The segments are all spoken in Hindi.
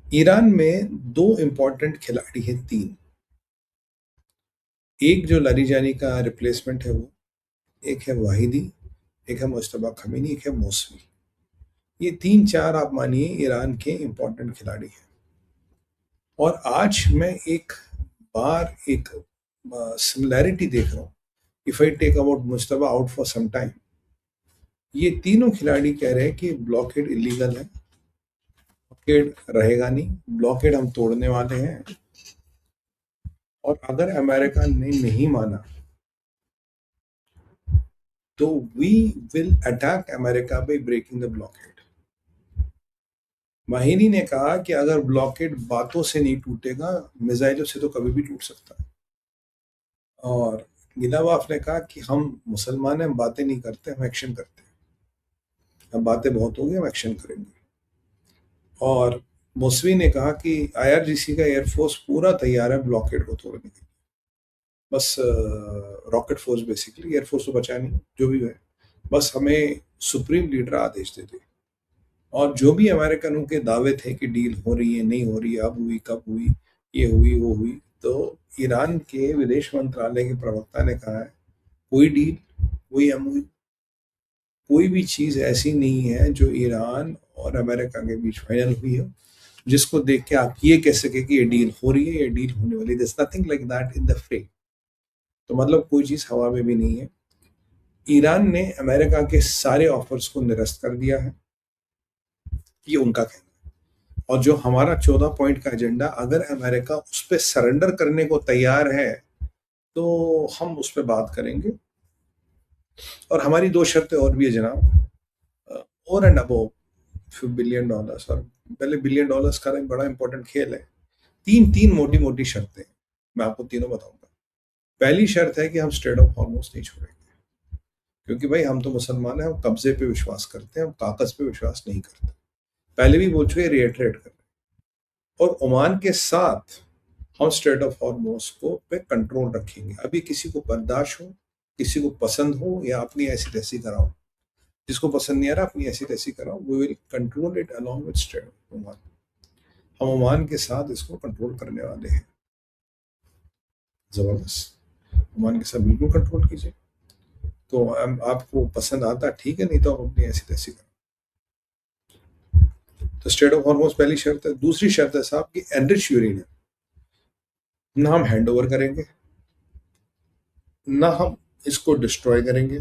ईरान में दो इंपॉर्टेंट खिलाड़ी हैं, तीन। एक जो लारीजानी का रिप्लेसमेंट है वो, एक है वाहिदी, एक है मुश्तबा खमीनी, एक है मौसवी। ये तीन चार आप मानिए ईरान के इंपॉर्टेंट खिलाड़ी हैं। और आज मैं एक बार एक सिमिलैरिटी देख रहा हूँ। If I take about Mujtaba out for some time, ये तीनों खिलाड़ी कह रहे हैं कि ब्लॉकेड इलीगल है, ब्लॉकेड रहेगा नहीं, ब्लॉकेड हम तोड़ने वाले हैं। और अगर अमेरिका ने नहीं माना तो we will attack America by breaking the blockade. माहिनी ने कहा कि अगर ब्लॉकेड बातों से नहीं टूटेगा, मिसाइलों से तो कभी भी टूट सकता है। और गिलावाफ ने कहा कि हम मुसलमान हैं, हम बातें नहीं करते, हम एक्शन करते हैं। अब बातें बहुत हो गई, हम एक्शन करेंगे। और मौसवी ने कहा कि आईआरजीसी का एयरफोर्स पूरा तैयार है ब्लॉकेड को तोड़ने के लिए। बस रॉकेट फोर्स, बेसिकली एयरफोर्स तो बचा नहीं, जो भी है, बस हमें सुप्रीम लीडर आदेश दे दे। और जो भी अमेरिकनों के दावे थे कि डील हो रही है, नहीं हो रही, अब हुई, कब हुई, ये हुई, वो हुई, तो ईरान के विदेश मंत्रालय के प्रवक्ता ने कहा है कोई डील, कोई एमओयू, कोई भी चीज ऐसी नहीं है जो ईरान और अमेरिका के बीच फाइनल हुई हो जिसको देख के आप ये कह सके कि ये डील हो रही है, ये डील होने वाली। This nothing like that in the frame. तो मतलब कोई चीज हवा में भी नहीं है। ईरान ने अमेरिका के सारे ऑफर्स को निरस्त कर दिया है, ये उनका कहना है। और जो हमारा 14 पॉइंट का एजेंडा, अगर अमेरिका उस पर सरेंडर करने को तैयार है तो हम उस पर बात करेंगे। और हमारी दो शर्तें और भी है जनाब, और एंड अबव $1 बिलियन। और पहले $1 बिलियन का एक बड़ा इंपॉर्टेंट खेल है। तीन तीन मोटी मोटी शर्तें, मैं आपको तीनों बताऊंगा। पहली शर्त है कि हम स्ट्रेट ऑफ हॉर्मुज नहीं छोड़ेंगे, क्योंकि भाई हम तो मुसलमान हैं, हम कब्जे पे विश्वास करते हैं, हम कागज पे विश्वास नहीं करते। पहले भी बोल चुके, रिएटरेट कर रहे हैं। और ओमान के साथ हम स्ट्रेट ऑफ हॉर्मुज को पे कंट्रोल रखेंगे। अभी किसी को बर्दाश्त हो, किसी को पसंद हो, या अपनी ऐसी तैसी कराओ, जिसको पसंद नहीं आ रहा अपनी ऐसी तैसी कराओ, we will control it along with strait of Oman. हम ओमान के साथ इसको कंट्रोल करने वाले हैं। जबरदस्त, ओमान के साथ बिल्कुल कंट्रोल कीजिए। तो आपको पसंद आता ठीक है, नहीं तो आप अपनी ऐसी तैसी करो। तो स्टेट ऑफ हॉर्मोन्स पहली शर्त है। दूसरी शर्त है साहब कि एनरिच यूरेनियम ना हम हैंड ओवर करेंगे, ना हम इसको डिस्ट्रॉय करेंगे,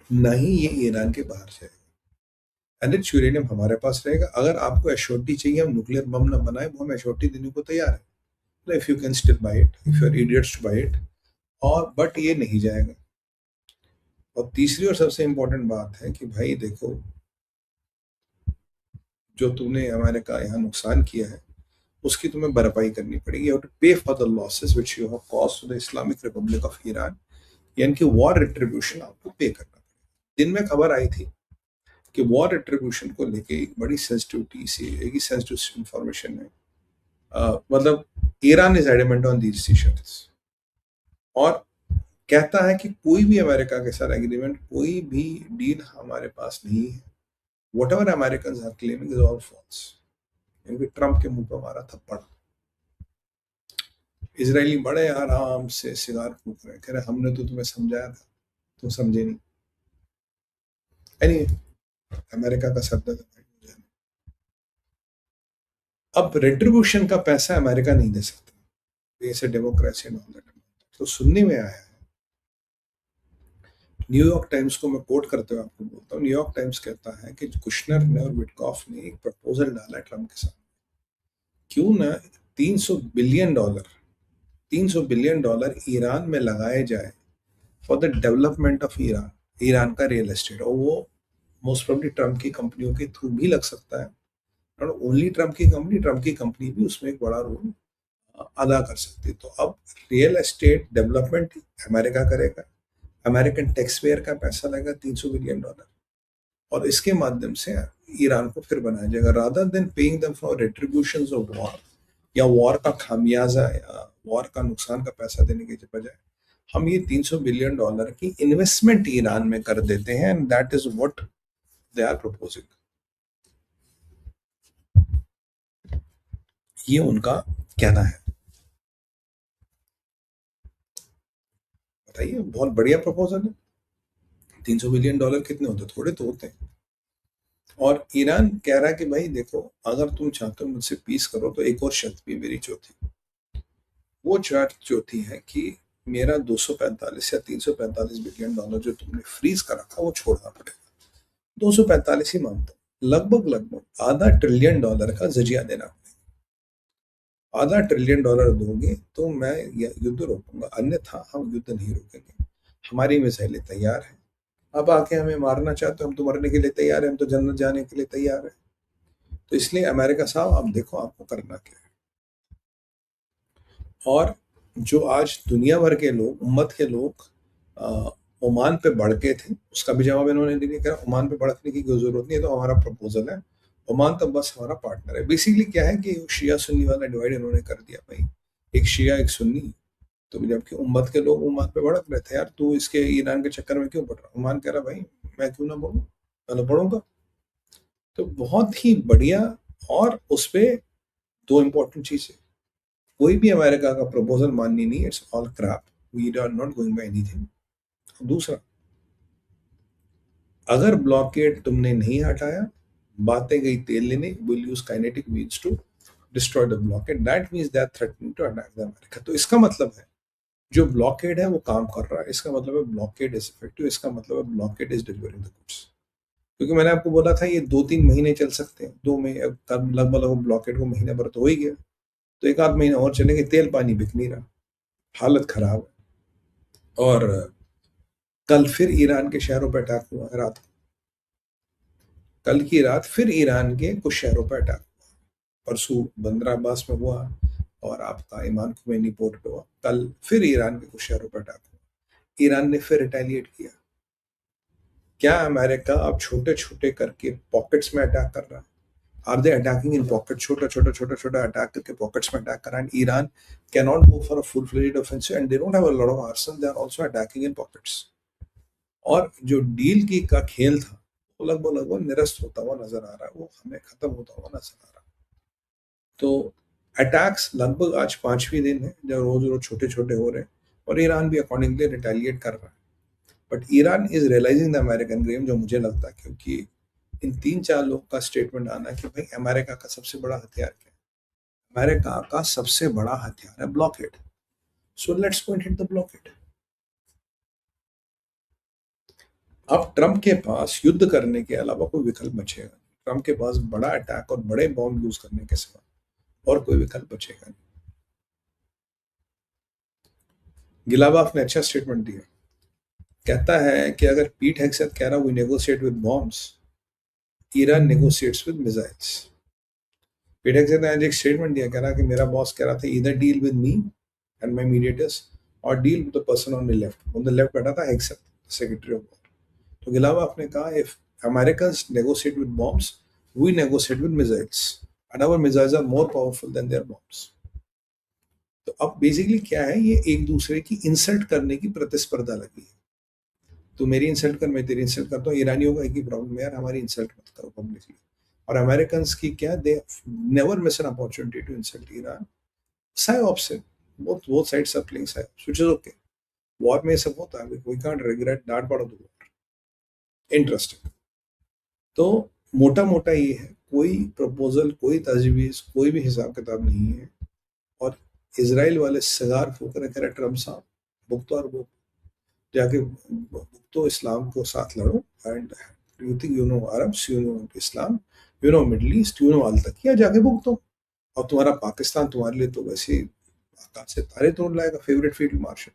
ना ही ये ईरान के बाहर जाएगा। एनरिच यूरेनियम हमारे पास रहेगा। अगर आपको एश्योरिटी चाहिए हम न्यूक्लियर बम ना बनाए, वो हम एश्योरिटी देने को तैयार है, if you can still buy it, if you are idiots to buy it. और बट ये नहीं जाएगा। और तीसरी और सबसे इंपॉर्टेंट बात है कि भाई देखो, जो तुमने अमेरिका यहाँ नुकसान किया है उसकी तुम्हें भरपाई करनी पड़ेगी। और to pay for the losses which you have caused to the Islamic Republic of Iran, यानी कि वॉर रिट्रीब्यूशन आपको पे करना पड़ेगा। दिन में खबर आई थी कि वॉर रिट्रीब्यूशन को लेके एक बड़ी सेंसिटिविटी सी, एक सेंसिटिव इंफॉर्मेशन है। मतलब Iran is adamant on these issues, और कहता है कि कोई भी अमेरिका के साथ एग्रीमेंट, कोई भी डील हमारे पास नहीं है। whatever Americans are claiming is all false। क्योंकि ट्रंप के मुंह पर मारा थप्पड़। इजरायली बड़े आराम से सिगार फूक रहे, कह रहे हमने तो तुम्हें समझाया था, तुम समझे नहीं। anyway, अमेरिका का सर। अब रेट्रीब्यूशन का पैसा अमेरिका नहीं दे सकता, ऐसे डेमोक्रेसी एंड ऑल दैट। तो सुनने में आया है, न्यूयॉर्क टाइम्स को मैं कोट करते हुए आपको बोलता हूँ, न्यूयॉर्क टाइम्स कहता है कि कुशनर ने और विटकॉफ ने एक प्रपोजल डाला ट्रंप के साथ, क्यों ना $300 बिलियन, $300 बिलियन ईरान में लगाए जाए for the development of Iran, Iran का रियल एस्टेट। और वो मोस्ट प्रोबेबली ट्रम्प की कंपनियों के थ्रू भी लग सकता है। नॉट ओनली ट्रम्प की कंपनी, ट्रम्प की कंपनी भी उसमें एक बड़ा रोल अदा कर सकती है। तो अब रियल एस्टेट डेवलपमेंट अमेरिका करेगा, अमेरिकन टैक्स पेयर का पैसा लगेगा $300 बिलियन, और इसके माध्यम से ईरान को फिर बनाया जाएगा। Rather than paying them for retributions of war, या वॉर का खामियाजा या वॉर का नुकसान का पैसा देने के बजाय हम ये $300 बिलियन की इन्वेस्टमेंट ईरान में कर देते हैं, and that is what they are proposing. ये उनका कहना है। बताइए, बहुत बढ़िया प्रपोजल है। $300 बिलियन कितने होते? थोड़े तो होते हैं। और ईरान कह रहा है कि भाई देखो, अगर तुम चाहते हो मुझसे पीस करो तो एक और शर्त भी मेरी जो थी, वो शर्त जो थी है कि मेरा 245 या $345 बिलियन जो तुमने फ्रीज कर रखा वो छोड़ना पड़ेगा। 245 ही मानता हूँ, लगभग लगभग $500 बिलियन का जजिया देना पड़ेगा। $500 बिलियन दोगे तो मैं युद्ध रोकूंगा, अन्यथा हम युद्ध नहीं रोकेंगे। हमारी मिसाइलें तैयार हैं। अब आके हमें मारना चाहते हो, हम तो मरने के लिए तैयार हैं, हम तो जन्नत जाने के लिए तैयार हैं। तो इसलिए अमेरिका साहब, अब देखो आपको करना क्या है। और जो आज दुनिया भर के लोग, उम्मत के लोग ओमान पे भड़के थे, उसका भी जवाब इन्होंने दे दिया। कहा ओमान पे भड़कने की कोई जरूरत नहीं है, तो हमारा प्रपोजल है, ओमान तो बस हमारा पार्टनर है। बेसिकली क्या है कि शिया सुन्नी वाला डिवाइड इन्होंने कर दिया भाई, एक शिया एक सुन्नी। तो जबकि उम्मत के लोग ओमान पे भड़क रहे थे, यार तू इसके ईरान के चक्कर में क्यों पड़ रहा? ओमान कह रहा भाई मैं क्यों ना बोलूं, मैं तो पढ़ूंगा। तो बहुत ही बढ़िया। और उस पे दो इंपॉर्टेंट चीजें, कोई भी अमेरिका का प्रपोजल माननी नहीं, it's all crap, we are not going buy anything. दूसरा, अगर ब्लॉकेड तुमने नहीं हटाया, बातें गई तेल लेने, will use kinetic means to destroy the blockade, that means they are threatening to attack the America. तो इसका मतलब है जो ब्लॉकेड है वो काम कर रहा है, इसका मतलब है ब्लॉकेड इज इफेक्टिव, इसका मतलब है blockade is delivering the goods. क्योंकि मैंने आपको बोला था ये 2-3 महीने चल सकते हैं, 2 महीने, तब लगभग लगभग ब्लॉकेड को महीने भर तो हो ही गया, तो एक आध महीना और चलेंगे, तेल पानी बिक नहीं रहा, हालत खराब है। और कल फिर ईरान के शहरों पर अटैक हुआ रात को, कल की रात फिर ईरान के कुछ शहरों पर अटैक हुआ, परसों बंदर अब्बास में हुआ और आपका इमाम खुमैनी पोर्ट पे हुआ, कल फिर ईरान के कुछ शहरों पर अटैक हुआ, ईरान ने फिर रिटेलिएट किया। क्या अमेरिका अब छोटे छोटे करके पॉकेट्स में अटैक कर रहा है? Are they attacking in pocket? छोटा छोटा छोटा छोटा अटैक करके पॉकेट्स में अटैक कर रहा है। Iran can not go for a full fledged offensive and they don't have a lot of arson, they are also attacking in pockets. और जो डील की का खेल था वो लगभग लगभग निरस्त होता हुआ नजर आ रहा है, वो हमें खत्म होता हुआ नजर आ रहा है। तो अटैक्स लगभग आज 5वीं दिन है जब रोज रोज छोटे छोटे हो रहे हैं, और ईरान भी अकॉर्डिंगली रिटेलिएट कर रहा है। But Iran is realizing the American game, जो मुझे लगता है, क्योंकि इन 3-4 लोग का स्टेटमेंट आना कि भाई अमेरिका का सबसे बड़ा हथियार क्या है? अमेरिका का सबसे बड़ा हथियार है blockade, so let's go and hit the blockade. अब ट्रंप के पास युद्ध करने के अलावा कोई विकल्प बचेगा नहीं। ट्रंप के पास बड़ा अटैक और बड़े बॉम्ब यूज करने के सिवा और कोई विकल्प बचेगा नहीं। गिलाबाफ ने अच्छा स्टेटमेंट दिया, कहता है कि अगर पीट हेगसेथ कह रहा we negotiate with bombs, Iran negotiates with missiles. Pete Hegseth ने आज एक स्टेटमेंट दिया, कह रहा कि मेरा बॉस कह रहा था इधर deal with me and my mediators और deal with the person on the left. On the left बैठा था हेगसेथ, सेक्रेटरी ऑफ वॉर। तो गिलाबाफ ने कहा if अमेरिकans negotiate with bombs, we negotiate with missiles, and our missiles are more powerful than their bombs. तो अब बेसिकली क्या है, ये एक दूसरे की इंसल्ट करने की प्रतिस्पर्धा लगी है। तो मेरी इंसल्ट कर, मैं तेरी इंसल्ट करता हूँ, ईरानियों का एक ही प्रॉब्लम है, यार हमारी इंसल्ट मत करो पब्लिकली। और अमेरिकन की क्या, they never miss an opportunity to insult Iran. Psyops है, both sides are playing psyops, which is okay. War में सब होता है, we can't regret that part of the war. Interesting. तो मोटा मोटा ये है, कोई प्रपोजल, कोई तजवीज़, कोई भी हिसाब किताब नहीं है। और इसराइल वाले सगार फूक रहे, ट्रम्प साहब भुगतो और वो जाके भुगतो, इस्लाम को साथ लड़ो, and you think you know Arabs, you know Islam, you know Middle East, you know अल तकिया, जाके भुगतो। और तुम्हारा पाकिस्तान तुम्हारे लिए तो वैसे आकाश से तारे तोड़ लाएगा, फेवरेट फील्ड मार्शल।